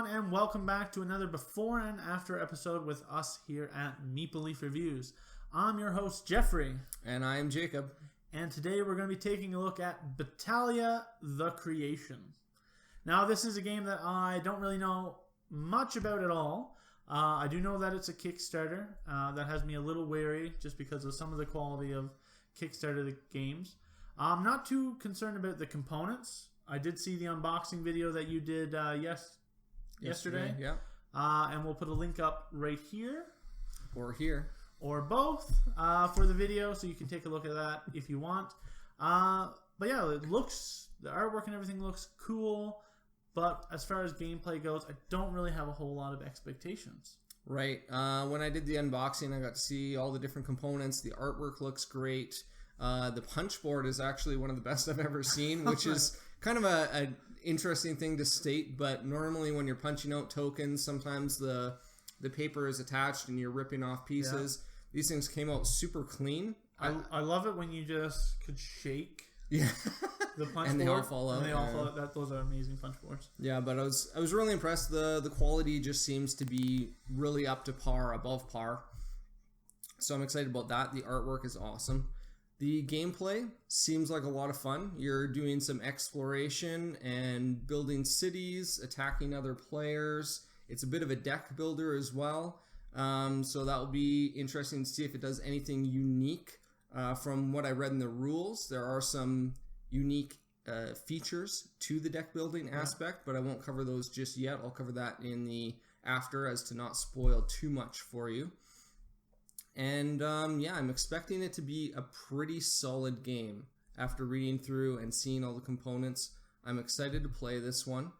everyone, and welcome back to another before and after episode with us here at Meeple Leaf Reviews. I'm your host, Jeffrey. And I'm Jacob. And today we're going to be taking a look at Battalia, the Creation. Now, this is a game that I don't really know much about at all. I do know that it's a Kickstarter. That has me a little wary just because of some of the quality of Kickstarter games. I'm not too concerned about the components. I did see the unboxing video that you did yesterday. Yeah. And we'll put a link up right here. Or here. Or both for the video, so you can take a look at that if you want. But yeah, the artwork and everything looks cool. But as far as gameplay goes, I don't really have a whole lot of expectations. Right. When I did the unboxing, I got to see all the different components. The artwork looks great. The punch board is actually one of the best I've ever seen, which is kind of an interesting thing to state. But normally when you're punching out tokens, sometimes the paper is attached and you're ripping off pieces. Yeah. These things came out super clean. I love it when you just could shake. Yeah. The punch and board, they all fall out. And they all fall out. Those are amazing punch boards. Yeah, but I was really impressed. The quality just seems to be really up to par, above par. So I'm excited about that. The artwork is awesome. The gameplay seems like a lot of fun. You're doing some exploration and building cities, attacking other players. It's a bit of a deck builder as well. So that will be interesting to see if it does anything unique. From what I read in the rules, there are some unique features to the deck building aspect, but I won't cover those just yet. I'll cover that in the after as to not spoil too much for you. And yeah, I'm expecting it to be a pretty solid game. After reading through and seeing all the components, I'm excited to play this one.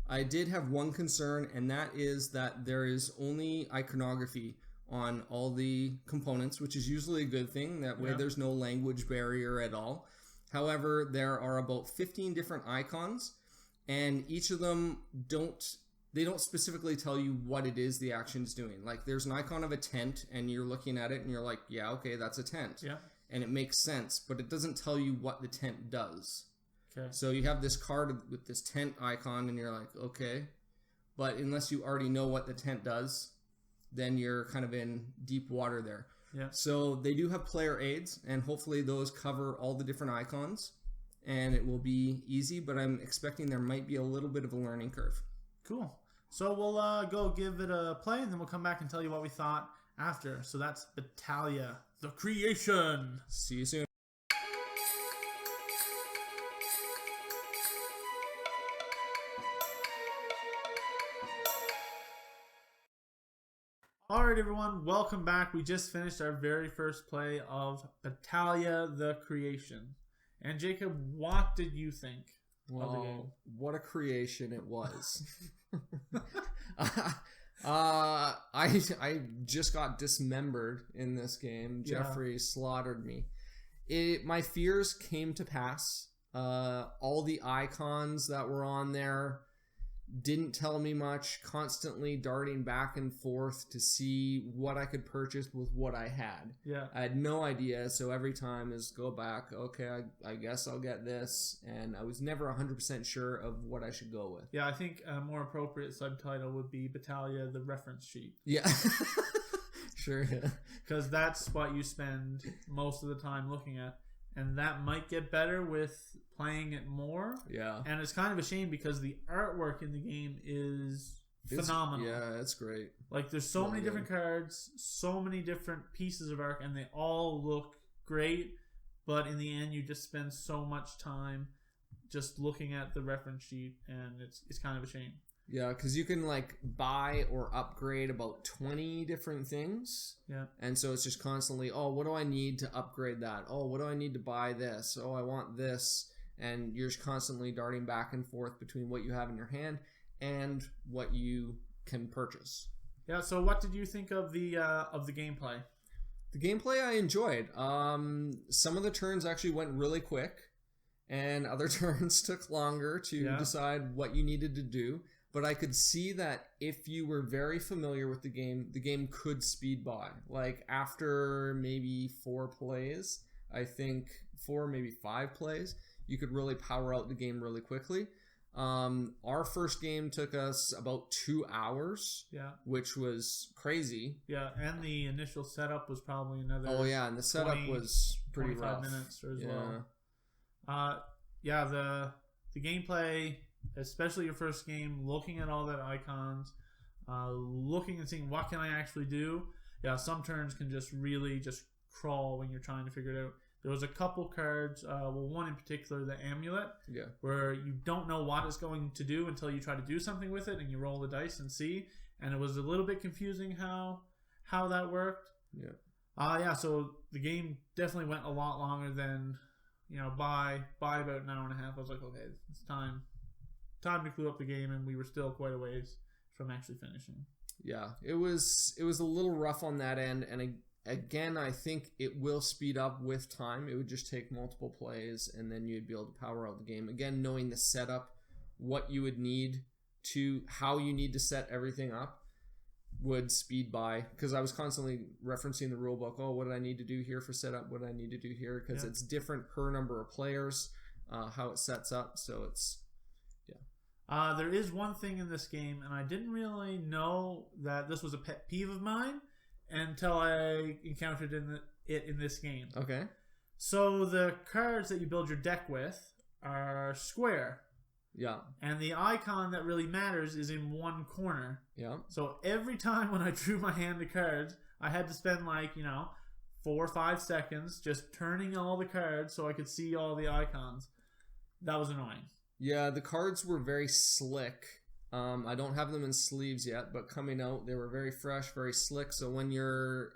I did have one concern, and that is that there is only iconography on all the components, which is usually a good thing. That way there's no language barrier at all. However, there are about 15 different icons, and each of them don't specifically tell you what it is the action's doing. Like, there's an icon of a tent, and you're looking at it, and you're like, yeah, okay, that's a tent. Yeah. And it makes sense, but it doesn't tell you what the tent does. Okay. So you have this card with this tent icon, and you're like, okay. But unless you already know what the tent does, then you're kind of in deep water there. Yeah. So they do have player aids, and hopefully those cover all the different icons, and it will be easy, but I'm expecting there might be a little bit of a learning curve. Cool. So we'll go give it a play, and then we'll come back and tell you what we thought after. So that's Battalia, the Creation. See you soon. Alright everyone, welcome back. We just finished our very first play of Battalia, the Creation. And Jacob, what did you think of the game? What a creation it was. I just got dismembered in this game. Jeffrey slaughtered me. My fears came to pass. All the icons that were on there didn't tell me much, constantly darting back and forth to see what I could purchase with what I had. Yeah. I had no idea, so every time is go back, okay, I guess I'll get this, and I was never 100% sure of what I should go with. Yeah, I think a more appropriate subtitle would be Battalia, the Reference Sheet. Yeah. Sure, yeah. Because that's what you spend most of the time looking at. And that might get better with playing it more. Yeah. And it's kind of a shame because the artwork in the game is phenomenal. Yeah, it's great. Like, there's so many different cards, so many different pieces of art, and they all look great. But in the end, you just spend so much time just looking at the reference sheet, and it's kind of a shame. Yeah, because you can like buy or upgrade about 20 different things. Yeah. And so it's just constantly, oh, what do I need to upgrade that? Oh, what do I need to buy this? Oh, I want this. And you're just constantly darting back and forth between what you have in your hand and what you can purchase. Yeah, so what did you think of the gameplay? The gameplay I enjoyed. Some of the turns actually went really quick, and other turns took longer to decide what you needed to do. But I could see that if you were very familiar with the game could speed by. Like, after maybe 4 plays, I think 4, maybe 5 plays, you could really power out the game really quickly. Our first game took us about 2 hours. Yeah. Which was crazy. Yeah, and the initial setup was probably another. Oh yeah, and the setup was pretty 25 rough. minutes as well. Yeah, the gameplay, especially your first game, looking at all that icons, looking and seeing what can I actually do. Yeah, some turns can just really just crawl when you're trying to figure it out. There was a couple cards, one in particular, the amulet, where you don't know what it's going to do until you try to do something with it, and you roll the dice and see. And it was a little bit confusing how that worked. Yeah. So the game definitely went a lot longer than, by about an hour and a half. I was like, okay, it's time to clue up the game, and we were still quite a ways from actually finishing. Yeah, it was a little rough on that end, and again, I think it will speed up with time. It would just take multiple plays, and then you'd be able to power out the game. Again, knowing the setup, what you would need how you need to set everything up would speed by, because I was constantly referencing the rule book. Oh, what did I need to do here for setup? What did I need to do here? Because it's different per number of players, how it sets up. So it's, there is one thing in this game, and I didn't really know that this was a pet peeve of mine until I encountered it in this game. Okay. So the cards that you build your deck with are square. Yeah. And the icon that really matters is in one corner. Yeah. So every time when I drew my hand of cards, I had to spend 4 or 5 seconds just turning all the cards so I could see all the icons. That was annoying. Yeah, the cards were very slick. I don't have them in sleeves yet, but coming out, they were very fresh, very slick. So when you're,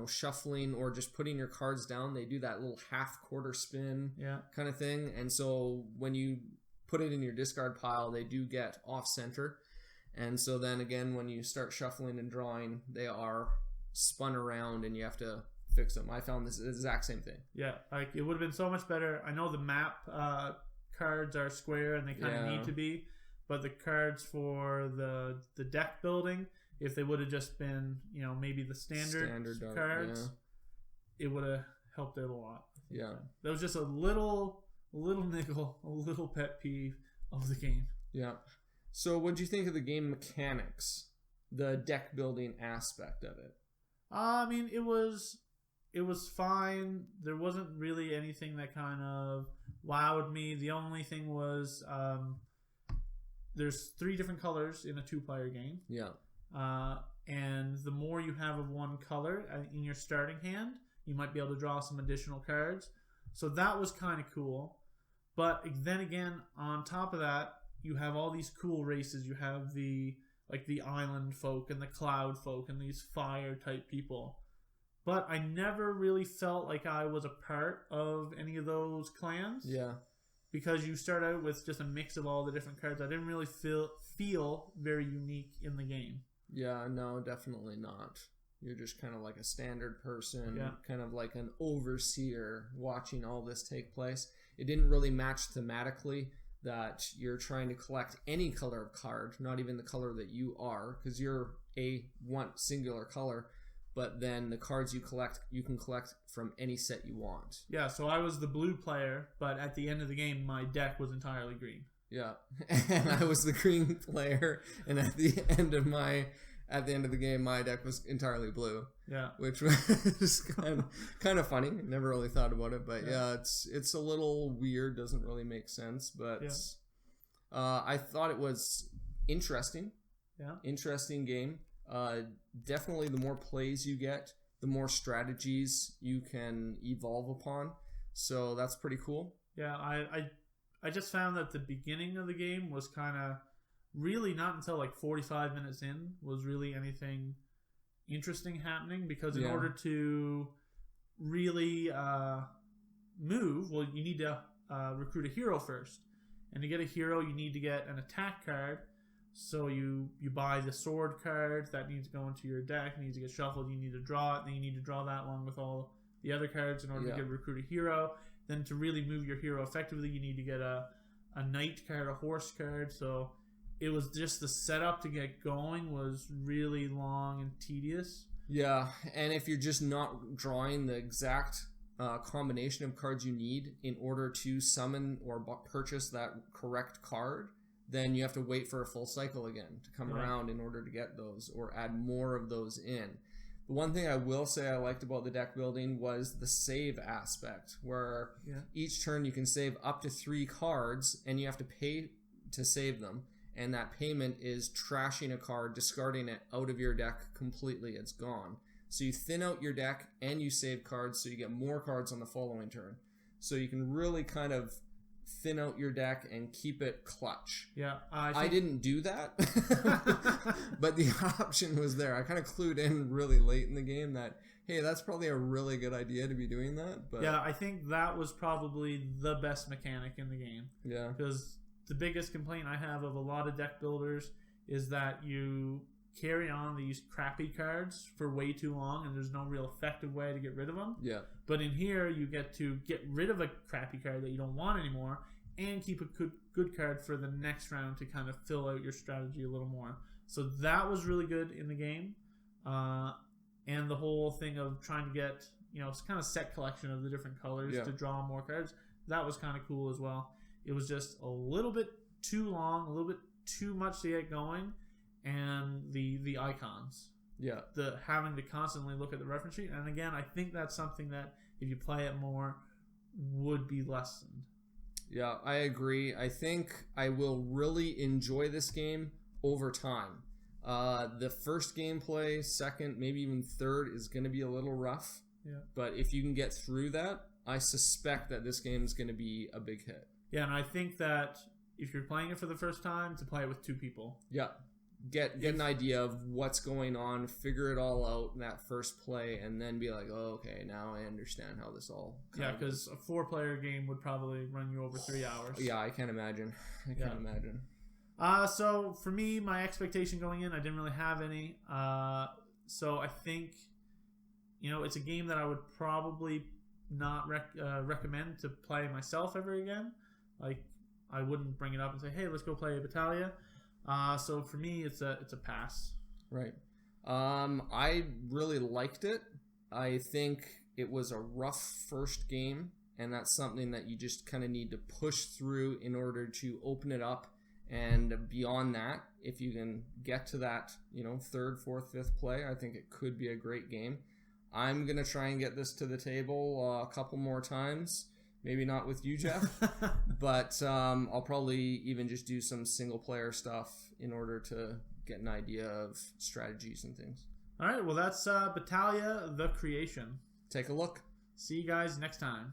shuffling or just putting your cards down, they do that little half quarter spin kind of thing. And so when you put it in your discard pile, they do get off center. And so then again, when you start shuffling and drawing, they are spun around and you have to fix them. I found this exact same thing. Yeah, it would have been so much better. I know the map cards are square and they kind of need to be. But the cards for the deck building, if they would have just been, maybe the standard cards, it would have helped out a lot. Yeah. That was just a little nickel, a little pet peeve of the game. Yeah. So what do you think of the game mechanics, the deck building aspect of it? I mean, it was fine. There wasn't really anything that kind of wowed me. The only thing was... there's 3 different colors in a 2-player game. Yeah. And the more you have of one color in your starting hand, you might be able to draw some additional cards. So that was kind of cool. But then again, on top of that, you have all these cool races. You have the island folk and the cloud folk and these fire type people. But I never really felt like I was a part of any of those clans. Yeah. Because you start out with just a mix of all the different cards. I didn't really feel very unique in the game. Yeah, no, definitely not. You're just kind of like a standard person, kind of like an overseer watching all this take place. It didn't really match thematically that you're trying to collect any color of card, not even the color that you are, because you're one singular color. But then the cards you can collect from any set you want. Yeah, so I was the blue player, but at the end of the game, my deck was entirely green. Yeah, and I was the green player, and at the end of the game, my deck was entirely blue. Yeah, which was kind of funny. Never really thought about it, but it's a little weird. Doesn't really make sense, but I thought it was interesting. Yeah, interesting game. Definitely the more plays you get, the more strategies you can evolve upon. So that's pretty cool. Yeah, I just found that the beginning of the game was kind of really not until 45 minutes in was really anything interesting happening, because in order to really move, well, you need to recruit a hero first. And to get a hero, you need to get an attack card. So you buy the sword card that needs to go into your deck, needs to get shuffled, you need to draw it, then you need to draw that along with all the other cards in order to recruit a hero. Then to really move your hero effectively, you need to get a knight card, a horse card. So it was just the setup to get going was really long and tedious. Yeah, and if you're just not drawing the exact combination of cards you need in order to summon or purchase that correct card, then you have to wait for a full cycle again to come around in order to get those or add more of those in. The one thing I will say I liked about the deck building was the save aspect, where each turn you can save up to 3 cards and you have to pay to save them. And that payment is trashing a card, discarding it out of your deck completely. It's gone. So you thin out your deck and you save cards so you get more cards on the following turn. So you can really kind of thin out your deck and keep it clutch. Yeah, I didn't do that, but the option was there. I kind of clued in really late in the game that, hey, that's probably a really good idea to be doing that. But yeah, I think that was probably the best mechanic in the game. Yeah. Because the biggest complaint I have of a lot of deck builders is that you carry on these crappy cards for way too long and there's no real effective way to get rid of them. Yeah. But in here, you get to get rid of a crappy card that you don't want anymore and keep a good card for the next round to kind of fill out your strategy a little more. So that was really good in the game. And the whole thing of trying to get, it's kind of set collection of the different colors to draw more cards. That was kind of cool as well. It was just a little bit too long, a little bit too much to get going. And the icons. Yeah. The having to constantly look at the reference sheet. And again, I think that's something that if you play it more would be lessened. Yeah, I agree. I think I will really enjoy this game over time. The first gameplay, second, maybe even third is going to be a little rough. Yeah. But if you can get through that, I suspect that this game is going to be a big hit. Yeah, and I think that if you're playing it for the first time, to play it with 2 people. Yeah. Get an idea of what's going on, figure it all out in that first play, and then be like, oh, okay, now I understand how this all because a 4-player game would probably run you over 3 hours. Yeah, I can't imagine. I can't imagine. So for me, my expectation going in, I didn't really have any. So I think, it's a game that I would probably not recommend to play myself ever again. Like, I wouldn't bring it up and say, hey, let's go play Battalia. So for me, it's a pass. Right. I really liked it. I think it was a rough first game, and that's something that you just kind of need to push through in order to open it up. And beyond that, if you can get to that, 3rd, 4th, 5th play, I think it could be a great game. I'm gonna try and get this to the table a couple more times. Maybe not with you, Jeff, but I'll probably even just do some single-player stuff in order to get an idea of strategies and things. All right, well, that's Battalia, The Creation. Take a look. See you guys next time.